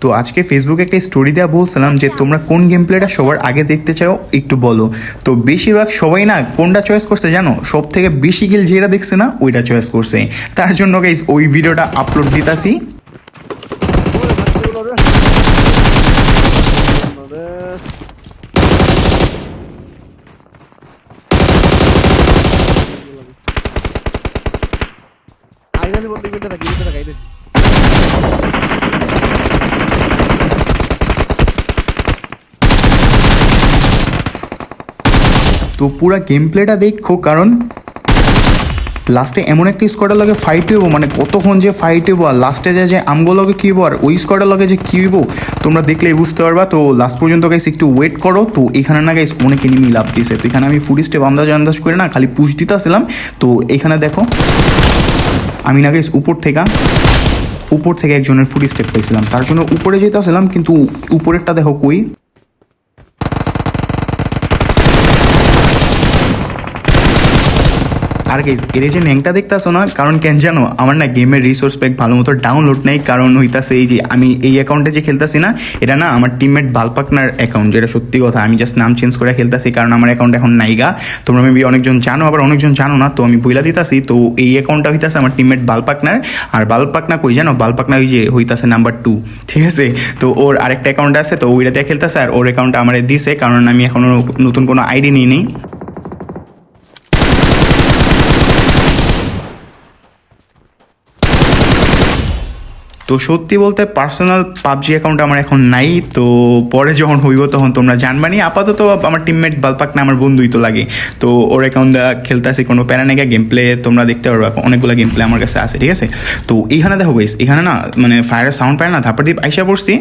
তো আজকে ফেসবুকে একটা স্টোরি দেওয়া বলছিলাম যে তোমরা কোন গেম প্লেটা সবার আগে দেখতে চাও একটু বলো। তো বেশিরভাগ সবাই না কোনটা চয়েস করছে জানো, সব থেকে বেশি গিল যেটা দেখছে না ওইটা চয়েস করছে। তার জন্য গাইজ ওই ভিডিওটা আপলোড দিতাছি। তো পুরা গেম প্লেটা দেখো, কারণ লাস্টে এমন একটা স্কোয়াডের লগে ফাইট হইব, মানে কতক্ষণ যে ফাইট হইব, আর লাস্টে যে আমগো লগে কী হইব আর ওই স্কোয়াডের লগে যে কী হইব তোমরা দেখলেই বুঝতে পারবা। তো লাস্ট পর্যন্ত গাইস একটু ওয়েট করো। তো এখানে না গাইস অনেক এনিমি লাভ দিয়েছে। তো এখানে আমি ফুড স্টেপ আন্দাজ করে না খালি পুশ দিতেছিলাম। তো এখানে দেখো আমি না গাইস উপর থেকে একজনের ফুড স্টেপ পাইছিলাম, তার জন্য উপরে যেতেছিলাম, কিন্তু উপরেরটা দেখো কই। আর গাইস এর যে ন্যাংটা দেখতেছো না, কারণ কেন জানো, আমার না গেমের রিসোর্স প্যাক ভালো মতো ডাউনলোড নেই। কারণ হইতাছে এই যে আমি এই অ্যাকাউন্টে যে খেলতেছি না, এটা না আমার টিমমেট বালপাকনার অ্যাকাউন্ট, যেটা সত্যি কথা। আমি জাস্ট নাম চেঞ্জ করে খেলতেছি কারণ আমার অ্যাকাউন্ট এখন নাইগা। তোমরা মেবি অনেকজন জানো, আবার অনেকজন জানো না, তো আমি বইলা দিতেছি। তো এই অ্যাকাউন্টটা হইতাছে আমার টিমমেট বালপাকনার। আর বালপাকনা কই জানো, বালপাকনা ওই যে হইতাছে নাম্বার 2, ঠিক আছে। তো ওর আরেকটা অ্যাকাউন্ট আছে, তো ওইটাতে খেলতেছে, আর ওর অ্যাকাউন্টটা আমার দিছে, কারণ আমি এখনও নতুন কোনো আইডি নিই নেই। তো সত্যি বলতে পার্সোনাল পাবজি অ্যাকাউন্ট আমার এখন নাই। তো পরে যখন হইব তখন তোমরা জানবানি। আপাতত আমার টিমমেট বালপাক না আমার বন্ধুই তো লাগে। তো ওর অ্যাকাউন্ট খেলতেছি, কোনো প্যারানেগা গেম প্লে তোমরা দেখতে পারবে, অনেকগুলো গেম প্লে আমার কাছে আছে, ঠিক আছে। তো এইখানে দেখো গাইস, এখানে না মানে ফায়ারের সাউন্ড পায় না, ধাপড় দ্বীপ আইসা পড়ছি।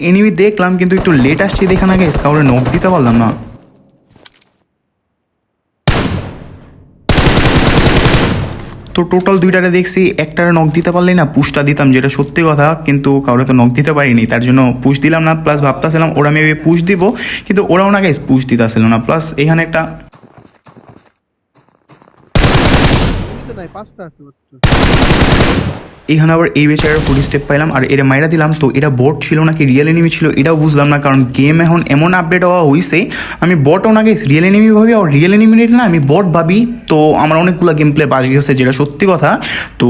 এনিমি দেখলাম কিন্তু একটু লেট আসছি দেখা না গাইস, কাউরে নক দিতে পারলাম না। তো টোটাল দুইটারে দেখছি, একটারে নক দিতে পারলেই না পুশটা দিতাম, যেটা সত্যি কথা। কিন্তু কাউরে তো নক দিতে পারিনি, তার জন্য পুশ দিলাম না। প্লাস ভাবতেছিলাম ওরা মেবি পুশ দিব, কিন্তু ওরাও না গাইস পুশ দিতেছিল না। প্লাস এখানে একটা এখানে আবার এই বেচারার ফুড স্টেপ পাইলাম আর এরা মাইরা দিলাম। তো এটা বট ছিল নাকি রিয়েল এনিমি ছিল এটাও বুঝলাম না, কারণ গেম এখন এমন আপডেট হওয়া হয়েছে, আমি বটও না গেছি রিয়েল এনিমি ভাবি, আর রিয়েল এনিমি না আমি বট ভাবি। তো আমার অনেকগুলো গেম প্লে বাজ গেছে, যেটা সত্যি কথা। তো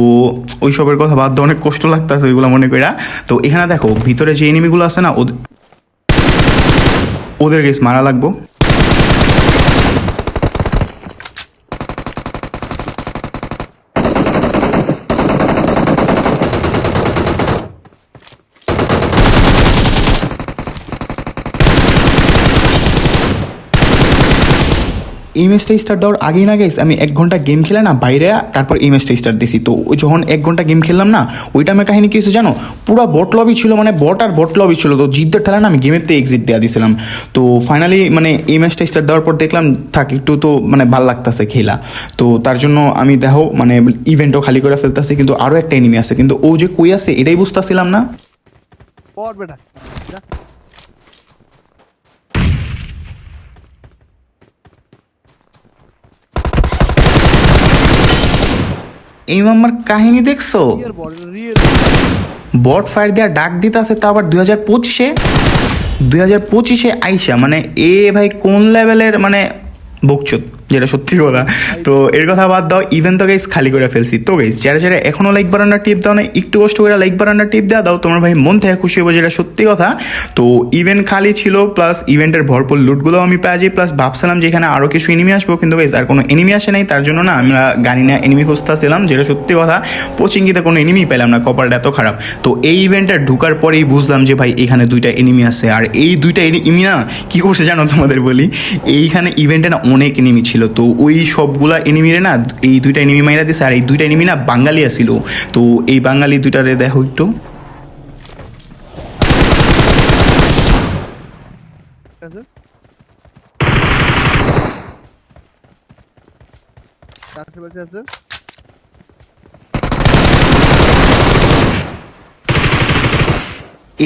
ওই সবের কথা বাদ দিয়ে অনেক কষ্ট লাগতেছে ওইগুলো মনে করা। তো এখানে দেখো ভিতরে যে এনিমিগুলো আছে না, ওদের গেস মারা লাগবো। এই ম্যাচটা স্টার্ট দেওয়ার আগেই না গেছে আমি 1 ঘন্টা গেম খেলে না বাইরে, তারপর এই ম্যাচটা স্টার্ট দিছি। তো ওই যখন 1 ঘন্টা গেম খেললাম না, ওই টাইমে কাহিনী কী হয়েছে জানো, পুরো বট লবি ছিল, মানে বট লবি ছিল। তো জিতদের ঠেলা না আমি গেমের থেকে এক্সিট দেওয়া দিয়েছিলাম। তো ফাইনালি মানে এই ম্যাচটা স্টার্ট দেওয়ার পর দেখলাম থাক একটু তো মানে ভাল লাগতেছে খেলা। তো তার জন্য আমি দেখো মানে ইভেন্টও খালি করে ফেলতেছি, কিন্তু আরও একটা এনিমি আছে, কিন্তু ও যে কই আছে এটাই বুঝতেছিলাম না। এই মাম্মার কাহিনী দেখছো, বট ফায়ার দেওয়া ডাক দিতেছে, তা আবার 2025-এ আইসা, মানে এ ভাই কোন লেভেলের মানে বকচোদ, যেটা সত্যি কথা। তো এর কথা বাদ দাও, ইভেন তো গাইস খালি করে ফেলছি। তো গাইস যারা এখনও লাইক বাটনটা টিপ দাও না, একটু কষ্ট করে লাইক বাটনটা টিপ দেওয়া দাও, তোমার ভাই মন থেকে খুশি হবো, যেটা সত্যি কথা। তো ইভেন্ট খালি ছিল, প্লাস ইভেন্টের ভরপুর লুটগুলো আমি পেয়ে যাই। প্লাস ভাবছিলাম যে এখানে আরও কিছু এনিমি আসবো, কিন্তু গাইস আর কোনো এনিমি আসে নাই। তার জন্য না আমরা গাড়ি না এনিমি খুঁজতেছিলাম, যেটা সত্যি কথা। পোচিংকিতে কোনো এনিমি পেলাম না, কপালটা এত খারাপ। তো এই ইভেন্টটা ঢুকার পরেই বুঝলাম যে ভাই এখানে 2টা এনিমি আছে। আর এই 2টা এনিমি না কী করছে জানো তোমাদের বলি, এইখানে ইভেন্টে না অনেক এনিমি ছিল। তো ওই সবগুলা এনিমিরে না এই 2টা এনিমি মাইরা দিছে। আর এই 2টা এনিমি না বাঙালি আসছিল। তো এই বাঙালি 2টারে দেখো একটু,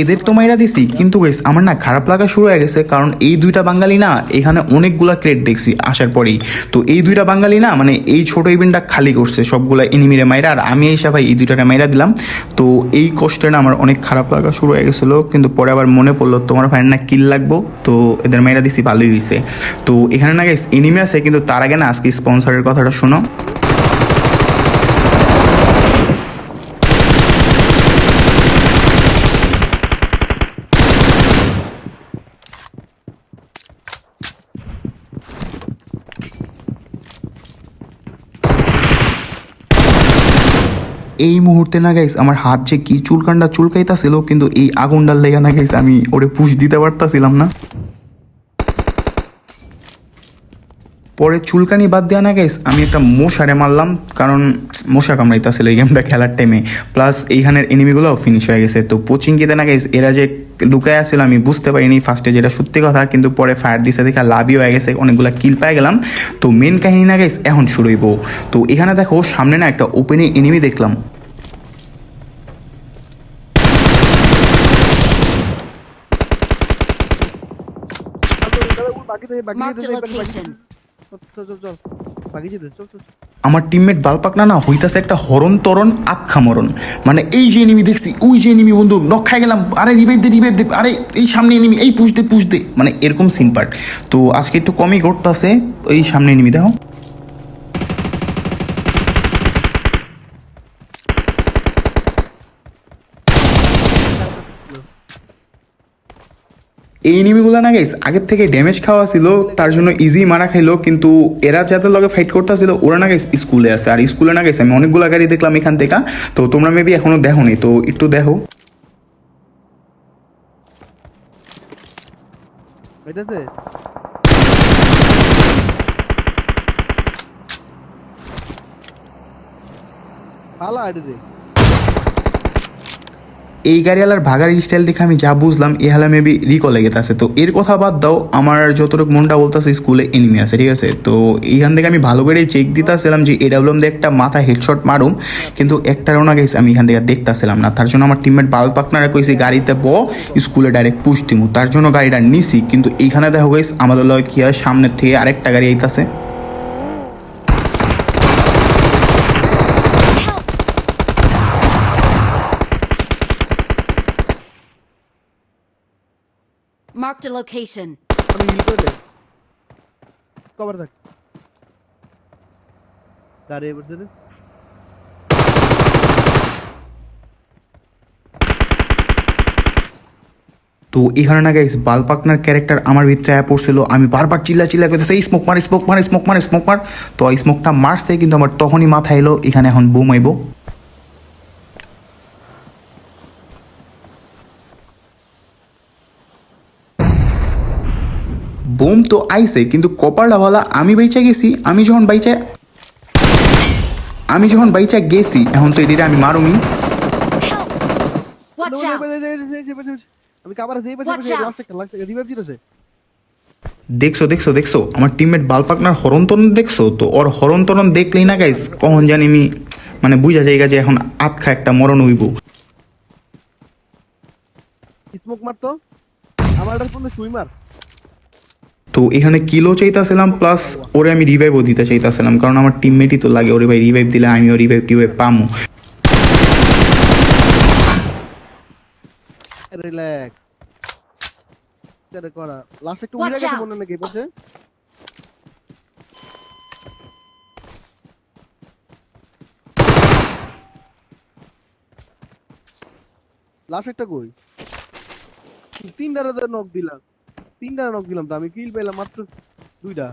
এদের তো মাইরা দিছি, কিন্তু গাইস আমার না খারাপ লাগা শুরু হয়ে গেছে, কারণ এই দুইটা বাঙালি না এখানে অনেকগুলা ক্রেট দেখছি আসার পরেই। তো এই দুইটা বাঙালি না মানে এই ছোট ইভেন্টটা খালি করছে সবগুলা এনিমিরে মাইরা, আর আমি এসে ভাই এই দুইটারে মাইরা দিলাম। তো এই কষ্টে না আমার অনেক খারাপ লাগা শুরু হয়ে গেছিলো, কিন্তু পরে আবার মনে পড়লো তোমার ভাইয়ের না কিল লাগবো, তো এদের মাইরা দিছি, ভালোই হয়েছে। তো এখানে না গাইস এনিমি আছে, কিন্তু তার আগে না আজকে স্পন্সরের কথাটা শোনো। এই মুহূর্তে না গাইস আমার হাত যে কি চুলকাইতাছিল, কিন্তু এই আগুনটার লেগে না গাইস আমি ওরে পুশ দিতে পারতাছিলাম না। পরে চুলকানি বাদ দেওয়া না গাইস আমি একটা মশারে মারলাম, কারণ মশা কামড়াইতেছিল এই গেমটা খেলার টাইমে। প্লাস এইখানের এনিমিগুলোও ফিনিশ হয়ে গেছে। তো পোচিংকিতে না গাইস এরা যে লুকায় আসছিল আমি বুঝতে পারিনি ফার্স্টে, যেটা সত্যি কথা, কিন্তু পরে ফায়ার দিছে দেখে লাভই হয়ে গেছে, অনেকগুলো কিল পেয়ে গেলাম। তো মেন কাহিনী না গাইস এখন শুরু হইব। তো এখানে দেখো সামনে না একটা ওপেনে এনিমি দেখলাম। আমার টিমমেট বালপাকনা না হইতাছে একটা হরণ তরণ আখ্যা মরণ, মানে এই যে এনিমি দেখছি ওই যে এনিমি বন্ধু নক খাই গেলাম, আরে রিভাইভ দে, আরে এই সামনে এনিমি, এই পুশ দে, মানে এরকম সিন পার্ট। তো আজকে একটু কমই ঘটতেছে, এই সামনে এনিমি দেখো। এই এনিমিগুলো না গাইস আগের থেকে ড্যামেজ খাওয়া ছিল, তার জন্য ইজি মারা খাইলো, কিন্তু এরা যাদের লগে ফাইট করতেছিল ওরা না গাইস স্কুলে আছে, আর স্কুলে না গাইস আমি অনেকগুলো গাড়ি দেখলাম এখান থেকে। তো তোমরা মেবি এখনো দেখো নি, তো একটু দেখো। এই গাড়িওয়ালার ভাগার স্টাইল দেখে আমি যা বুঝলাম এ হালা মেবি রিকল লেগে আছে। তো এর কথা বাদ দাও, আমার যতটুকু মনটা বলতেছে স্কুলে এনিমি আছে, ঠিক আছে। তো এইখান থেকে আমি ভালো করে চেক দিতেছিলাম যে এডাব্লিউএম দিয়ে একটা মাথা হেডশট মারুম, কিন্তু একটারও না গেছে আমি এখান থেকে দেখতেছিলাম না। তার জন্য আমার টিমমেট বাল পাকনারা কইছি গাড়িতে স্কুলে ডাইরেক্ট পুশ দিমু, তার জন্য গাড়িটা নিছি। কিন্তু এইখানে দেখো গাইস আমাদের লগে কি হয়, সামনের থেকে আরেকটা গাড়ি আইতাছে। Marked a location. আমি হিল করে দেই কভার থাক গাড়ি এবারে তো এখানে না গাইস বালপাকনার ক্যারেক্টার আমার ভিতরে আয়া পড়ছিল, আমি বারবার চিল্লা করতেছি এই স্মোক মার। তো এই স্মোকটা মারছে, কিন্তু আমার তখনই মাথা এলো এখানে এখন বুম আইব। বুম তো আইছে, কিন্তু কপালটা ভালা আমি যখন বাইচা গেছি এখন তো এদিকে আমি মারুমি। Watch out! আমি কাভার আছে এই পাশে লাগছে রিভাইভ দিতেছে। দেখছো আমার টিমমেট বালপাকনার হরন্তরণ দেখছো? তো ওর হরন্তরণ দেখলেই না গাইস কখন জানি আমি মানে বুঝা যায়গা যে এখন আতখা একটা মরণ হইব। স্মোক মারতো আমারটার পর্যন্ত সুই মার। তো এখানে কিলো চাইতেছিলাম, প্লাস ওরে আমি রিভাইভও দিতে চাইতেছিলাম, কারণ আমার টিমমেটই তো লাগে, ওরে ভাই রিভাইভ দিলে আমিও রিভাইভ পামু। রিল্যাক্স করে করা লাস্ট একটু উড়ে গেছে মনে নাকি পাশে লাস্ট একটা কই তিনটা নক দিলাম তো আমি কিল পেলাম মাত্র দুইটা।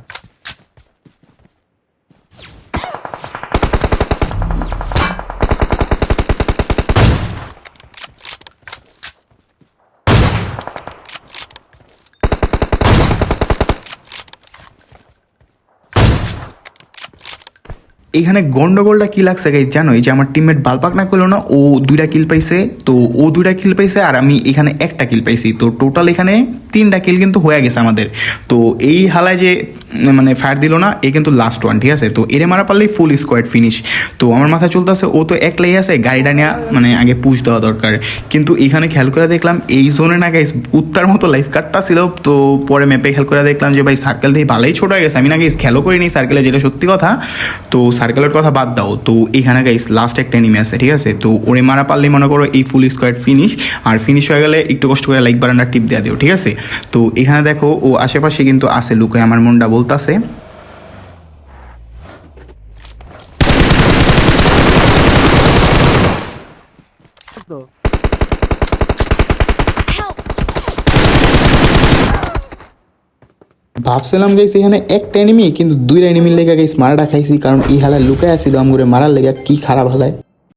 এখানে গন্ডগোলটা কি লাগছে গাইস জানো, এই যে আমার টিমমেট বালপাক না করলো না, ও 2টা কিল পাইছে, তো ও 2টা কিল পাইছে আর আমি এখানে একটা কিল পাইছি, তো টোটাল এখানে 3টা কিল কিন্তু হয়ে গেছে আমাদের। তো এই হালায় যে মানে ফায়ার দিল না, এ কিন্তু লাস্ট ওয়ান, ঠিক আছে। তো এরে মারা পারলেই ফুল স্কোয়াড ফিনিশ। তো আমার মাথায় চলতেছে ও তো একলাই আছে, গাড়িটা নিয়ে মানে আগে পুশ দেওয়া দরকার। কিন্তু এখানে খেয়াল করে দেখলাম এই জোনে না গাইস উত্তার মতো লাইফ কাটটা ছিল। তো পরে ম্যাপে খেয়াল করে দেখলাম যে ভাই সার্কেল দিয়ে ভালোই ছোট হয়ে গেছে। আমি না গাইস খেয়ালও করিনি সার্কেলে, যেটা সত্যি কথা। তো সার্কেলের কথা বাদ দাও, তো এখানে গাইস লাস্ট একটা এনিমি আছে, ঠিক আছে। তো ওরে মারা পারলেই মনে করো এই ফুল স্কোয়াড ফিনিশ। আর ফিনিশ হয়ে গেলে একটু কষ্ট করে লাইক বাটনটা টিপ দেওয়া দিও, ঠিক আছে। তো এখানে দেখো ও আশেপাশে কিন্তু আছে লুকায়, আমার মনটা বলতাছে। তো ভাবছিলাম গাইস এখানে একটা এনিমি, কিন্তু 2টা এনিমির লেগে গাইস মারাটা খাইছি, কারণ এই হালায় লুকায় আসছিল আমগুরে মারার লেগে। কি খারাপ হালায়।